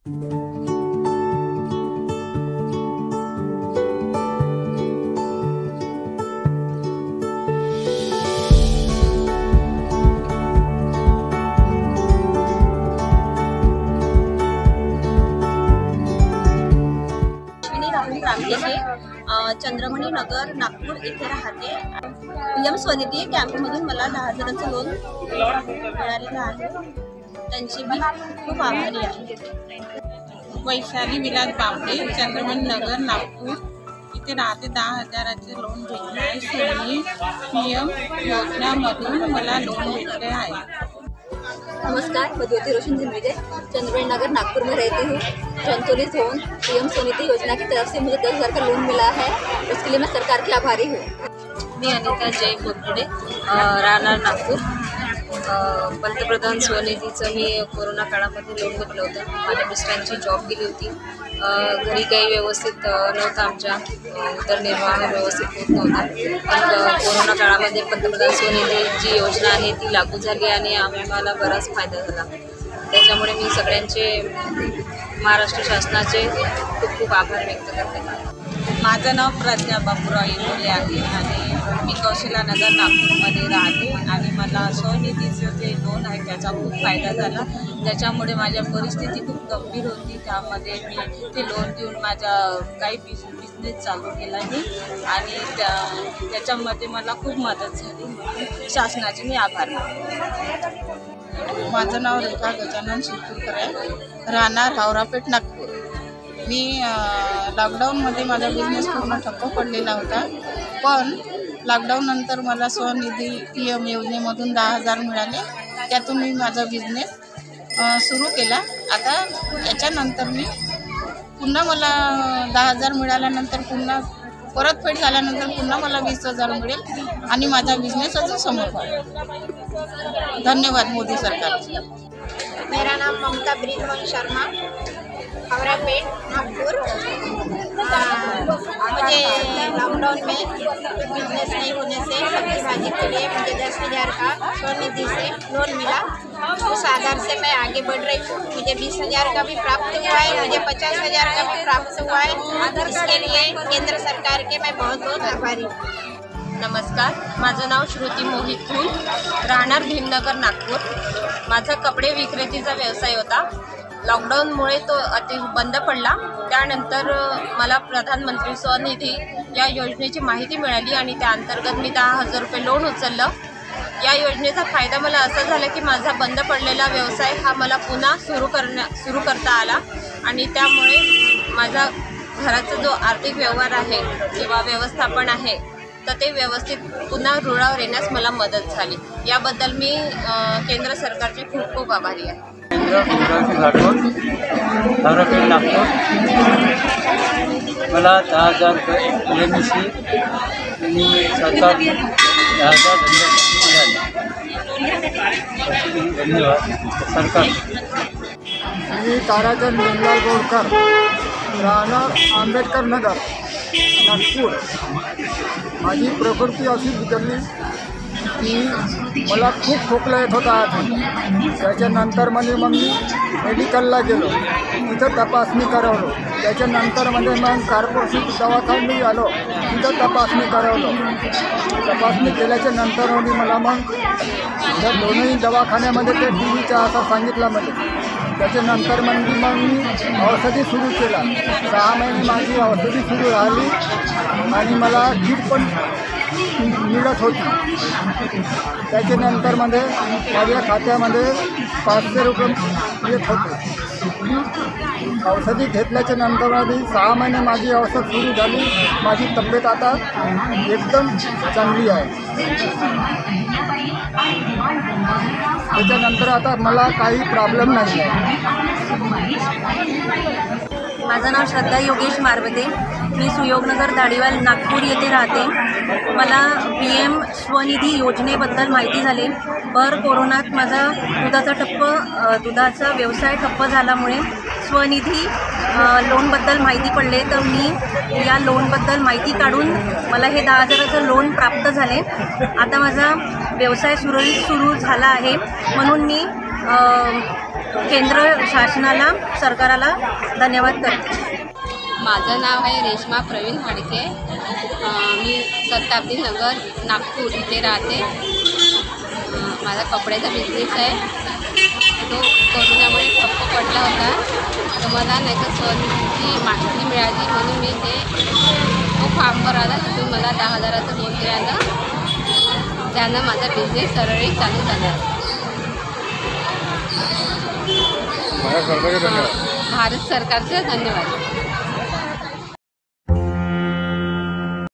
चंद्रमणी नगर नागपूर इथे राहते। PM स्वनिधी कॅम्पमधून मला 10,000चं लोन मिळालेलं आहे, त्यांची मी खूप आभारी आहे। वैशाली विलास बापडे, चंद्रमणी नगर नागपूर इथे राहते। 10,000चे लोन भेटले आहे। सोनी PM योजनामधून मला लोन भेटले आहे। नमस्कार, मैं ज्योति रोशन जिंदगी, चंद्रमणी नगर नागपुर में रहती हूँ। चंचोली जोन PM स्वनिधि योजना की तरफ से मुझे 10,000 का लोन मिला है, उसके लिए मैं सरकार की आभारी हूँ। मी अनिता जय बोरकडे, राहणार नागपूर। पंतप्रधान स्वनिधीचं मी कोरोना काळामध्ये लोन घेतलं होतं। माझ्या मिस्टरांची जॉब गेली होती, घरी काही व्यवस्थित नव्हतं, आमच्या उदरनिर्वाह व्यवस्थित होत नव्हता। पण कोरोना काळामध्ये पंतप्रधान स्वनिधी जी योजना आहे ती लागू झाली आणि आम्हाला बराच फायदा झाला। त्याच्यामुळे मी सगळ्यांचे महाराष्ट्र शासनाचे खूप खूप आभार व्यक्त करते। माझं नाव प्रज्ञा बापूराव इंगोले आहे आणि मी कौशला नगर नागपूरमध्ये राहते आणि मला स्वनिधीचं जे लोन आहे त्याचा खूप फायदा झाला। त्याच्यामुळे माझ्या परिस्थिती खूप गंभीर होती, त्यामध्ये मी ते लोन घेऊन माझा काही बिझनेस चालू केला मी आणि त्याच्यामध्ये मला खूप मदत झाली। शासनाचे मी आभार मानते। माझं नाव रेखा गजानन शिरपूरकर आहे, राहणार हावरापेठ नागपूर। मी लॉकडाऊनमध्ये माझा बिझनेस पूर्ण ठप्प पडलेला होता, पण लॉकडाऊननंतर मला स्वनिधी PM योजनेमधून 10,000 मिळाले, त्यातून मी माझा बिझनेस सुरू केला। आता याच्यानंतर मी पुन्हा मला 10,000 मिळाल्यानंतर पुन्हा परतफेड झाल्यानंतर पुन्हा मला 20,000 मिळेल आणि माझा बिझनेस अजून समोर वाढेल। धन्यवाद मोदी सरकारचे। मेरा नाम ममता ब्रिजमोहन शर्मा, हावरापेठ नागपुर। मुझे लॉकडाउन में बिजनेस नहीं होने से सब्जी भाजी के लिए मुझे 10,000 का स्वनिधि से लोन मिला। उस आधार से मैं आगे बढ़ रही हूँ। मुझे 20,000 का भी प्राप्त हुआ है, मुझे 50,000 का भी प्राप्त हुआ है। इसके लिए केंद्र सरकार के मैं बहुत बहुत आभारी हूँ। नमस्कार, माझं नाव श्रुती मोहित फूल, राहणार भीमनगर नागपूर। माझा कपडे विक्रेतीचा व्यवसाय होता। लॉकडाऊनमुळे तो बंद पडला। त्यानंतर मला प्रधानमंत्री स्वनिधी या योजनेची माहिती मिळाली आणि त्या अंतर्गत मी 10,000 रुपये लोन उचललं। या योजनेचा फायदा मला असा झाला की माझा बंद पडलेला व्यवसाय हा मला पुन्हा सुरू करता आला आणि त्यामुळे माझा घराचा जो आर्थिक व्यवहार आहे किंवा व्यवस्थापन आहे तर ते व्यवस्थित पुन्हा रुळावर येण्यास मला मदत झाली। याबद्दल मी केंद्र सरकारचे खूप खूप आभारी आहे। नागपूर मला 10,000 रुपये MSC आणि सरकार 10,000 धन्यवाद सरकार। मी ताराचंद मंगलाल गोडकर, राहणार आंबेडकर नगर नागपूर। माझी प्रकृती अशी बिघडली की मला खूप खोकला येत होता आधी। त्याच्यानंतर मग मी मेडिकलला गेलो, तिथं तपासणी करवलो। त्याच्यानंतर मग कॉर्पोरेशन दवाखान्यात आलो, तिथं तपासणी करवलं। तपासणी केल्याच्या नंतर मला मग त्या दोन्ही दवाखान्यामध्ये ते TBचा असं सांगितलं मला। त्याच्यानंतर मग मी औषधी सुरू केला। 6 महिने माझी औषधी सुरू राहिली आणि मला किट पण मिळत होती। त्याच्यानंतर माझ्या खात्यामध्ये 500 रुपये येत होते। औषधी घेतल्याच्या नंतर 6 महिने माझी औषध सुरू झाली। माझी तब्येत आता एकदम चांगली आहे। त्याच्यानंतर आता मला काही प्रॉब्लेम नाही आहे। माझं नाव श्रद्धा योगेश मारवते, मी सुयोगनगर दाढीवाल नागपूर येथे राहते। मला PM स्वनिधी योजनेबद्दल माहिती झाली। भर कोरोनात माझा दुधाचा व्यवसाय ठप्प झाल्यामुळे स्वनिधी लोनबद्दल माहिती पडले, तर मी या लोनबद्दल माहिती काढून मला हे 10,000चं लोन प्राप्त झाले। आता माझा व्यवसाय सुरळीत सुरू झाला आहे, म्हणून मी केंद्र शासनाला सरकाराला धन्यवाद करते. माझं नाव आहे रेश्मा प्रवीण हाडके. मी शताब्दी नगर नागपूर इथे राहते. माझा कपड्याचा बिझनेस आहे. तो कोरोनामुळे ठप्प पडला होता. तर मला नाही का स्वनिधीची माहिती मिळाली म्हणून मी तो फॉर्म भरायला तिथून मला 10,000चं लोन मिळालं. त्यानं माझा बिझनेस सरळीत चालू झाला. भारत सरकारचे धन्यवाद.